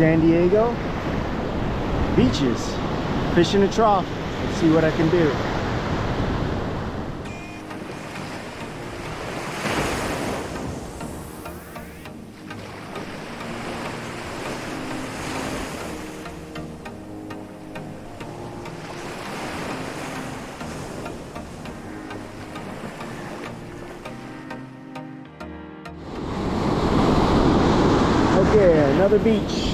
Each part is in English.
San Diego beaches, fishing a trough. Let's see what I can do. Okay, another beach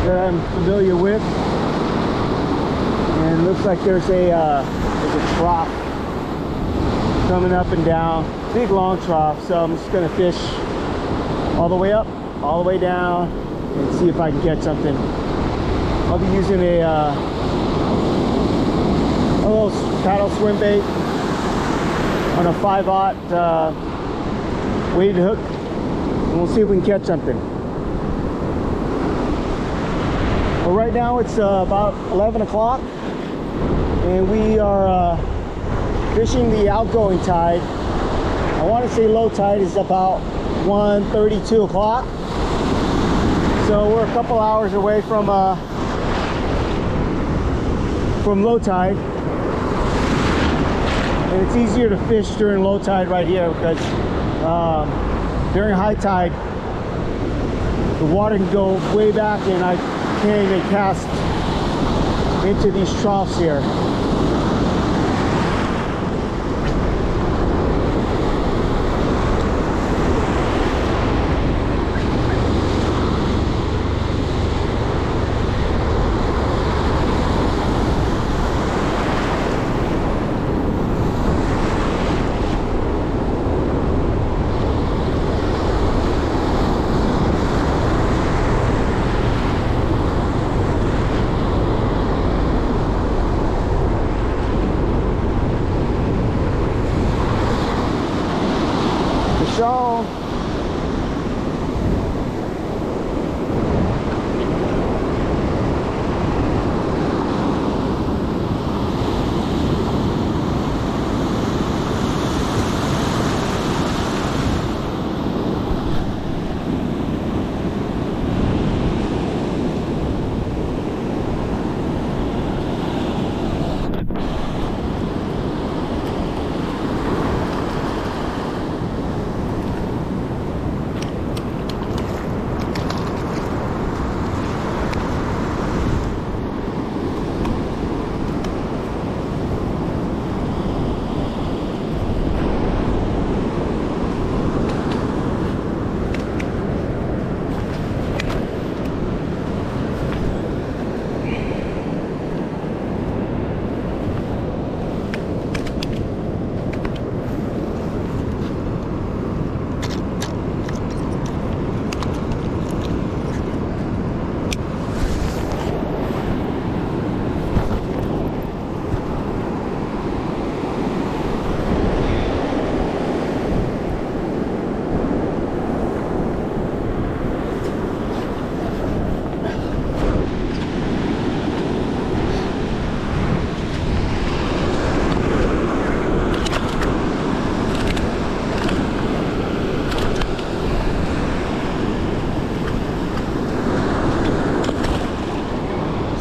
that I'm familiar with, and it looks like there's a trough coming up and down, big long trough. So I'm just gonna fish all the way up, all the way down, and see if I can catch something. I'll be using a little paddle swim bait on a 5/0 weighted hook. And we'll see if we can catch something. Well, right now it's about 11 o'clock, and we are fishing the outgoing tide. I want to say low tide is about 1:32 o'clock. So we're a couple hours away from low tide. And it's easier to fish during low tide right here because during high tide, the water can go way back and I can't even cast into these troughs here.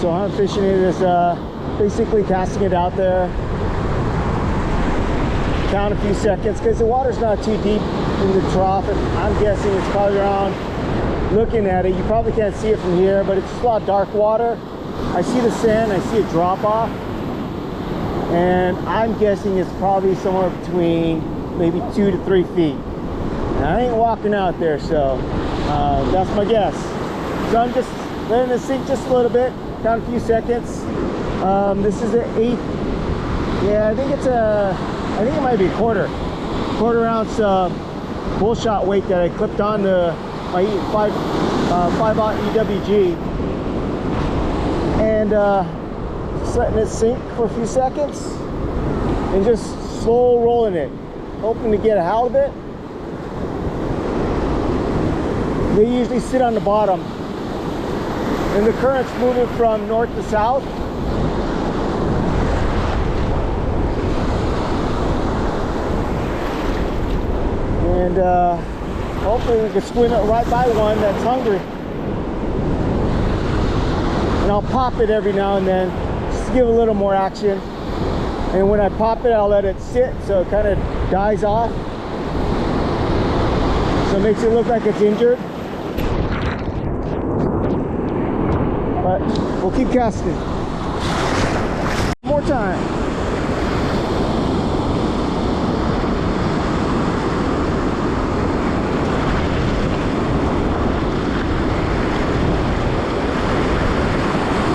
So I'm fishing it is basically casting it out there. Count a few seconds because the water's not too deep in the trough, and I'm guessing it's probably around, looking at it, you probably can't see it from here, but it's just a lot of dark water. I see the sand, I see a drop off, and I'm guessing it's probably somewhere between maybe 2 to 3 feet. And I ain't walking out there, so that's my guess. So I'm just letting it sink just a little bit. Count a few seconds. This is an 8. Yeah, I think it might be a quarter ounce bull shot weight that I clipped on to my 5/0 EWG, and just letting it sink for a few seconds and just slow rolling it, hoping to get a halibut. They usually sit on the bottom, and the current's moving from north to south. And Hopefully we can swim it right by one that's hungry. And I'll pop it every now and then just to give a little more action. And when I pop it, I'll let it sit so it kind of dies off. So it makes it look like it's injured. But we'll keep casting. More time.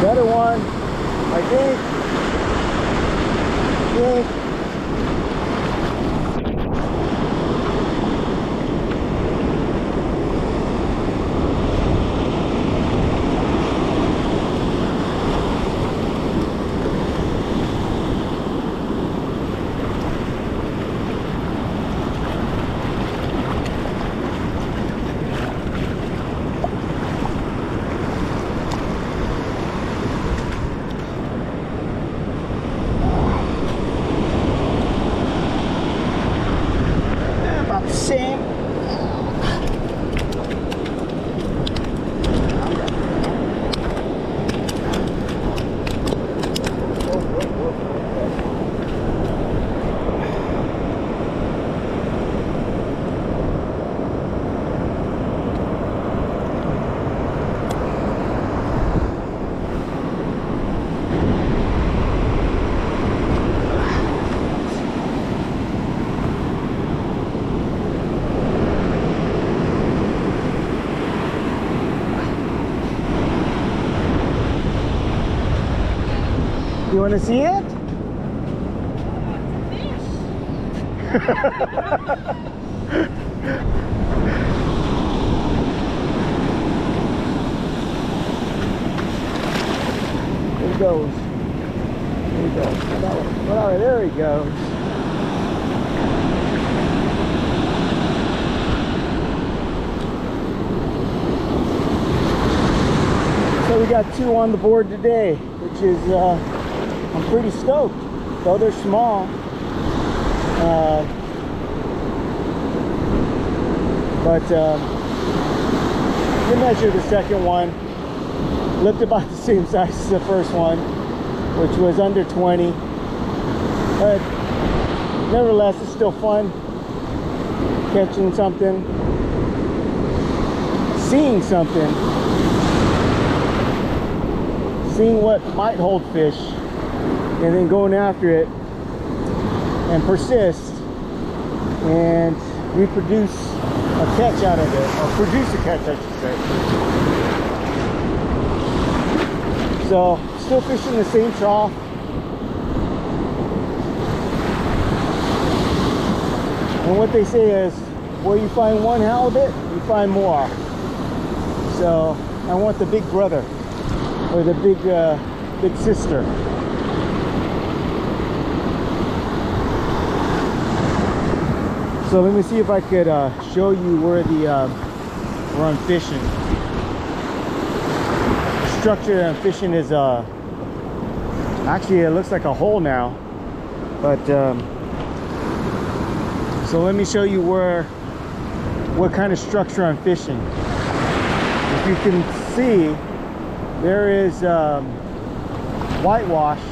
Better one, I think. You want to see it? There he goes. There he goes. All right, there he goes. So we got 2 on the board today, which is I'm pretty stoked, though they're small. You measure the second one, looked about the same size as the first one, which was under 20. But nevertheless, it's still fun catching something, seeing something, seeing what might hold fish, and then going after it and persist and reproduce a catch out of it, or produce a catch, I should say. So still fishing the same trough. And what they say is, where you find one halibut, you find more. So I want the big brother, or the big sister. So let me see if I could show you where where I'm fishing. The structure I'm fishing is actually, it looks like a hole now, but so let me show you what kind of structure I'm fishing. If you can see, there is whitewash.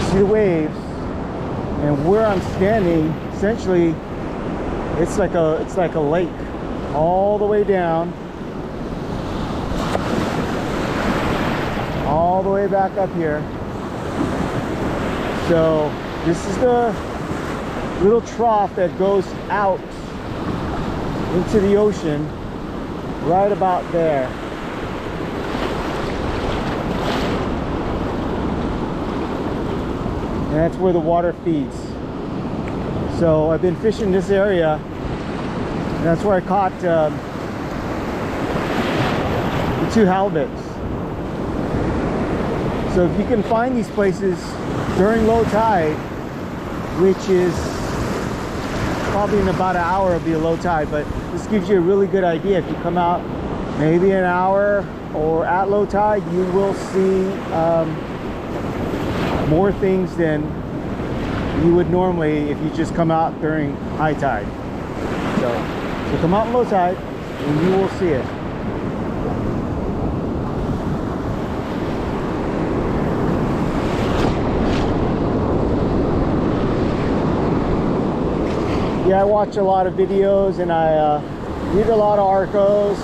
See the waves, and where I'm standing, essentially it's like a lake all the way down, all the way back up here. So this is the little trough that goes out into the ocean, right about there. And that's where the water feeds. So I've been fishing this area, and that's where I caught the 2 halibuts. So if you can find these places during low tide, which is probably in about an hour it'll be a low tide, but this gives you a really good idea. If you come out maybe an hour or at low tide, you will see more things than you would normally if you just come out during high tide. So So come out in low tide and you will see it. Yeah, I watch a lot of videos and I read a lot of articles.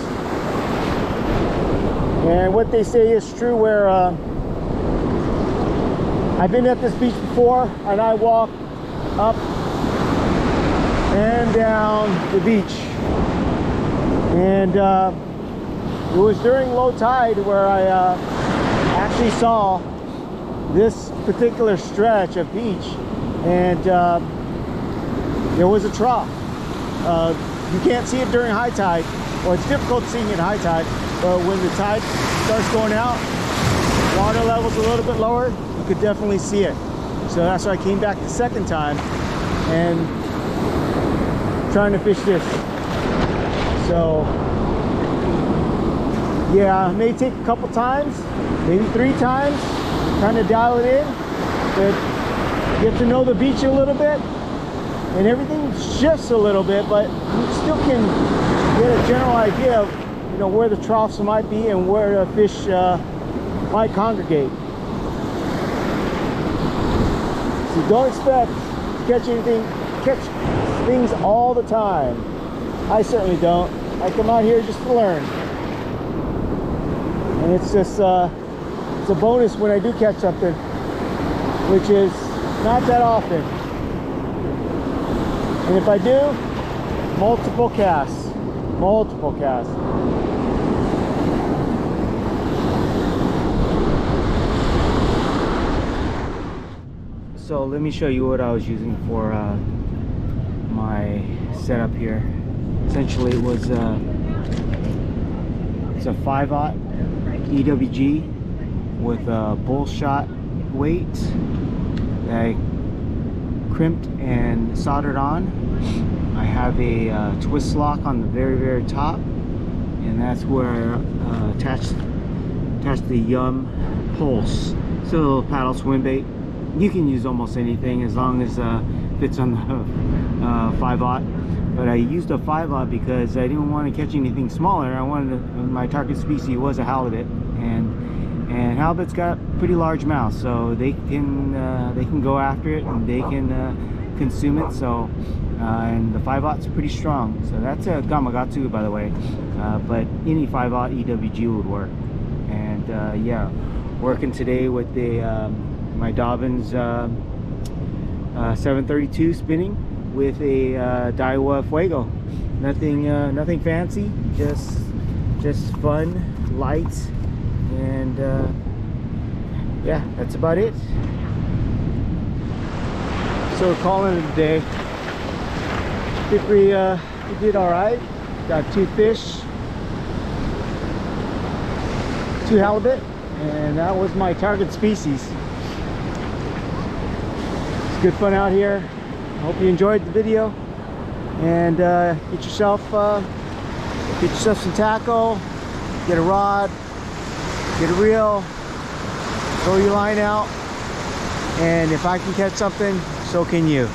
And what they say is true, where I've been at this beach before and I walk up and down the beach. And it was during low tide where I actually saw this particular stretch of beach. And there was a trough. You can't see it during high tide, or it's difficult seeing it at high tide, but when the tide starts going out, water level's a little bit lower, you could definitely see it. So that's why I came back the second time and trying to fish this. So yeah, it may take a couple times, maybe 3 times, kind of dial it in, but get to know the beach a little bit. And everything shifts a little bit, but you still can get a general idea of, you know, where the troughs might be and where the fish might congregate. So don't expect to catch things all the time. I certainly don't. I come out here just to learn, and it's just it's a bonus when I do catch something, which is not that often. And if I do, multiple casts. So let me show you what I was using for my setup here. Essentially it was it's a 5/0 EWG with a bull shot weight that I crimped and soldered on. I have a twist lock on the very top, and that's where I attached the Yum Pulse. It's a little paddle swim bait. You can use almost anything as long as fits on the 5/0. But I used a 5/0 because I didn't want to catch anything smaller. I wanted my target species was a halibut, and halibuts got pretty large mouths, so they can go after it and they can consume it. So and the 5/0's pretty strong. So that's a Gamakatsu, by the way, but any 5/0 EWG would work. And yeah, working today with the my Dobyns 732 spinning with a Daiwa Fuego. Nothing fancy, just fun, light, and yeah, that's about it. So we're calling it a day. I think we did all right. Got 2 fish, 2 halibut, and that was my target species. It's good fun out here. I hope you enjoyed the video, and get yourself some tackle, get a rod, get a reel, throw your line out, and if I can catch something, so can you.